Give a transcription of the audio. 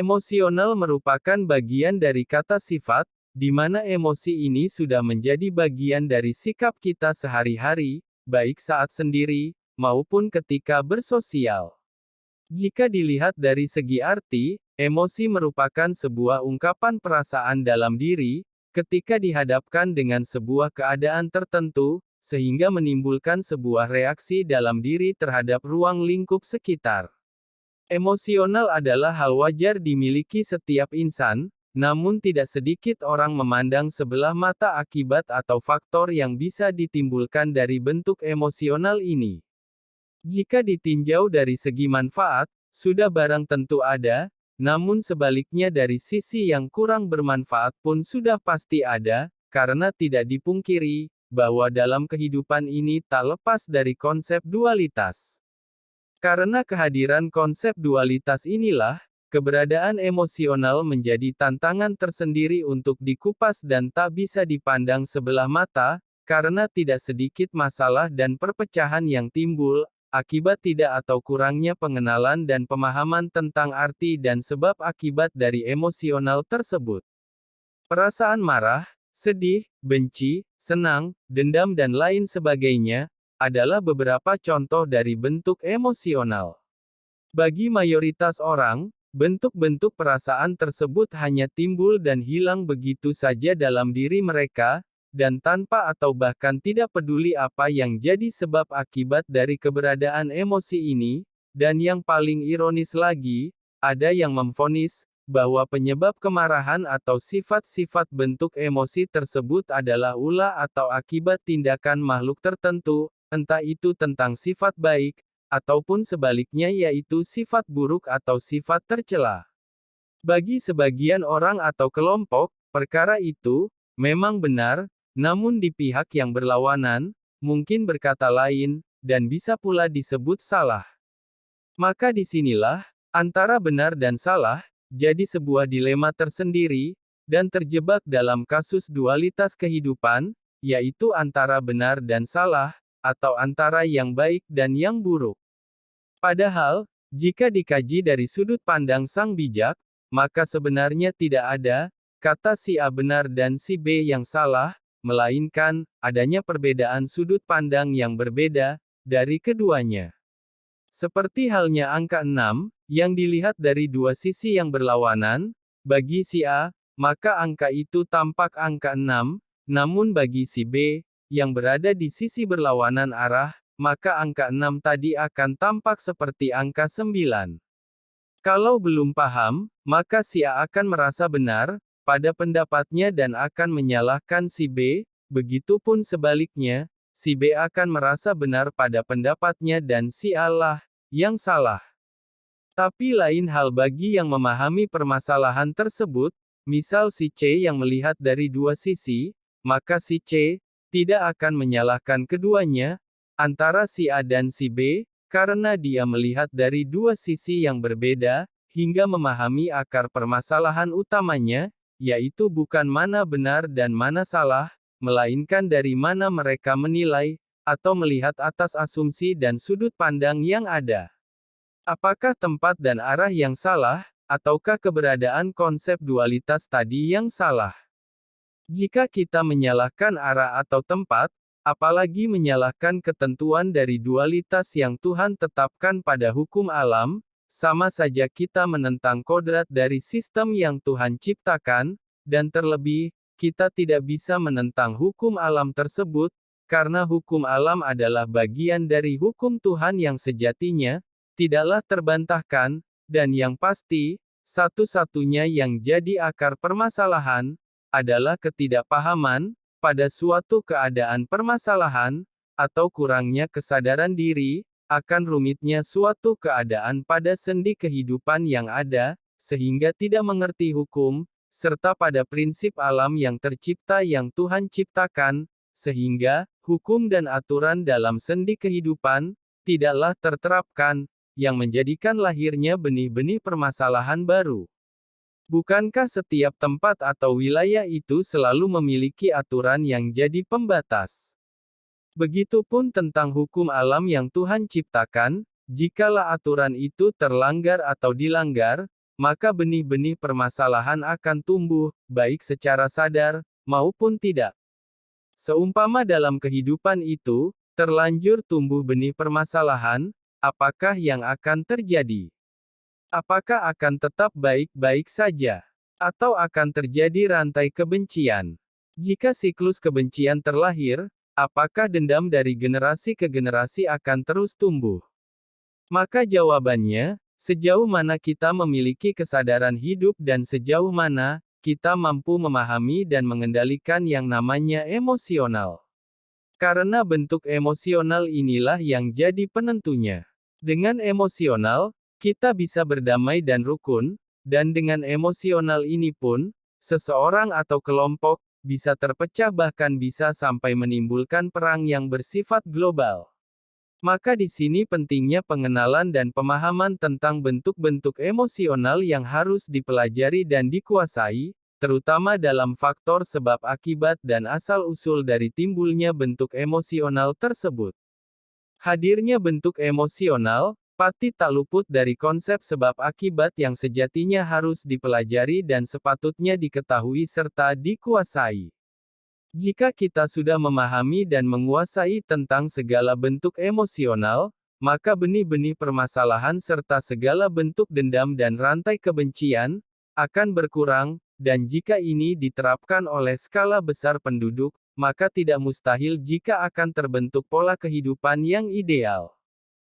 Emosional merupakan bagian dari kata sifat, di mana emosi ini sudah menjadi bagian dari sikap kita sehari-hari, baik saat sendiri, maupun ketika bersosial. Jika dilihat dari segi arti, emosi merupakan sebuah ungkapan perasaan dalam diri, ketika dihadapkan dengan sebuah keadaan tertentu, sehingga menimbulkan sebuah reaksi dalam diri terhadap ruang lingkup sekitar. Emosional adalah hal wajar dimiliki setiap insan, namun tidak sedikit orang memandang sebelah mata akibat atau faktor yang bisa ditimbulkan dari bentuk emosional ini. Jika ditinjau dari segi manfaat, sudah barang tentu ada, namun sebaliknya dari sisi yang kurang bermanfaat pun sudah pasti ada, karena tidak dipungkiri bahwa dalam kehidupan ini tak lepas dari konsep dualitas. Karena kehadiran konsep dualitas inilah, keberadaan emosional menjadi tantangan tersendiri untuk dikupas dan tak bisa dipandang sebelah mata, karena tidak sedikit masalah dan perpecahan yang timbul, akibat tidak atau kurangnya pengenalan dan pemahaman tentang arti dan sebab akibat dari emosional tersebut. Perasaan marah, sedih, benci, senang, dendam dan lain sebagainya, adalah beberapa contoh dari bentuk emosional. Bagi mayoritas orang, bentuk-bentuk perasaan tersebut hanya timbul dan hilang begitu saja dalam diri mereka, dan tanpa atau bahkan tidak peduli apa yang jadi sebab akibat dari keberadaan emosi ini, dan yang paling ironis lagi, ada yang memvonis bahwa penyebab kemarahan atau sifat-sifat bentuk emosi tersebut adalah ulah atau akibat tindakan makhluk tertentu, entah itu tentang sifat baik, ataupun sebaliknya yaitu sifat buruk atau sifat tercela. Bagi sebagian orang atau kelompok, perkara itu memang benar, namun di pihak yang berlawanan, mungkin berkata lain, dan bisa pula disebut salah. Maka disinilah, antara benar dan salah, jadi sebuah dilema tersendiri, dan terjebak dalam kasus dualitas kehidupan, yaitu antara benar dan salah, atau antara yang baik dan yang buruk. Padahal, jika dikaji dari sudut pandang sang bijak, maka sebenarnya tidak ada kata si A benar dan si B yang salah, melainkan adanya perbedaan sudut pandang yang berbeda dari keduanya. Seperti halnya angka 6, yang dilihat dari dua sisi yang berlawanan, bagi si A, maka angka itu tampak angka 6, namun bagi si B, yang berada di sisi berlawanan arah, maka angka 6 tadi akan tampak seperti angka 9. Kalau belum paham, maka si A akan merasa benar pada pendapatnya dan akan menyalahkan si B, begitupun sebaliknya, si B akan merasa benar pada pendapatnya dan si A lah yang salah. Tapi lain hal bagi yang memahami permasalahan tersebut, misal si C yang melihat dari dua sisi, maka si C tidak akan menyalahkan keduanya, antara si A dan si B, karena dia melihat dari dua sisi yang berbeda, hingga memahami akar permasalahan utamanya, yaitu bukan mana benar dan mana salah, melainkan dari mana mereka menilai, atau melihat atas asumsi dan sudut pandang yang ada. Apakah tempat dan arah yang salah, ataukah keberadaan konsep dualitas tadi yang salah? Jika kita menyalahkan arah atau tempat, apalagi menyalahkan ketentuan dari dualitas yang Tuhan tetapkan pada hukum alam, sama saja kita menentang kodrat dari sistem yang Tuhan ciptakan, dan terlebih, kita tidak bisa menentang hukum alam tersebut, karena hukum alam adalah bagian dari hukum Tuhan yang sejatinya, tidaklah terbantahkan, dan yang pasti, satu-satunya yang jadi akar permasalahan, adalah ketidakpahaman, pada suatu keadaan permasalahan, atau kurangnya kesadaran diri, akan rumitnya suatu keadaan pada sendi kehidupan yang ada, sehingga tidak mengerti hukum, serta pada prinsip alam yang tercipta yang Tuhan ciptakan, sehingga, hukum dan aturan dalam sendi kehidupan, tidaklah terterapkan, yang menjadikan lahirnya benih-benih permasalahan baru. Bukankah setiap tempat atau wilayah itu selalu memiliki aturan yang jadi pembatas? Begitupun tentang hukum alam yang Tuhan ciptakan, jikalau aturan itu terlanggar atau dilanggar, maka benih-benih permasalahan akan tumbuh, baik secara sadar maupun tidak. Seumpama dalam kehidupan itu, terlanjur tumbuh benih permasalahan, apakah yang akan terjadi? Apakah akan tetap baik-baik saja? Atau akan terjadi rantai kebencian? Jika siklus kebencian terlahir, apakah dendam dari generasi ke generasi akan terus tumbuh? Maka jawabannya, sejauh mana kita memiliki kesadaran hidup dan sejauh mana kita mampu memahami dan mengendalikan yang namanya emosional. Karena bentuk emosional inilah yang jadi penentunya. Dengan emosional, kita bisa berdamai dan rukun, dan dengan emosional ini pun, seseorang atau kelompok bisa terpecah bahkan bisa sampai menimbulkan perang yang bersifat global. Maka di sini pentingnya pengenalan dan pemahaman tentang bentuk-bentuk emosional yang harus dipelajari dan dikuasai, terutama dalam faktor sebab akibat dan asal-usul dari timbulnya bentuk emosional tersebut. Hadirnya bentuk emosional, pasti tak luput dari konsep sebab akibat yang sejatinya harus dipelajari dan sepatutnya diketahui serta dikuasai. Jika kita sudah memahami dan menguasai tentang segala bentuk emosional, maka benih-benih permasalahan serta segala bentuk dendam dan rantai kebencian akan berkurang, dan jika ini diterapkan oleh skala besar penduduk, maka tidak mustahil jika akan terbentuk pola kehidupan yang ideal.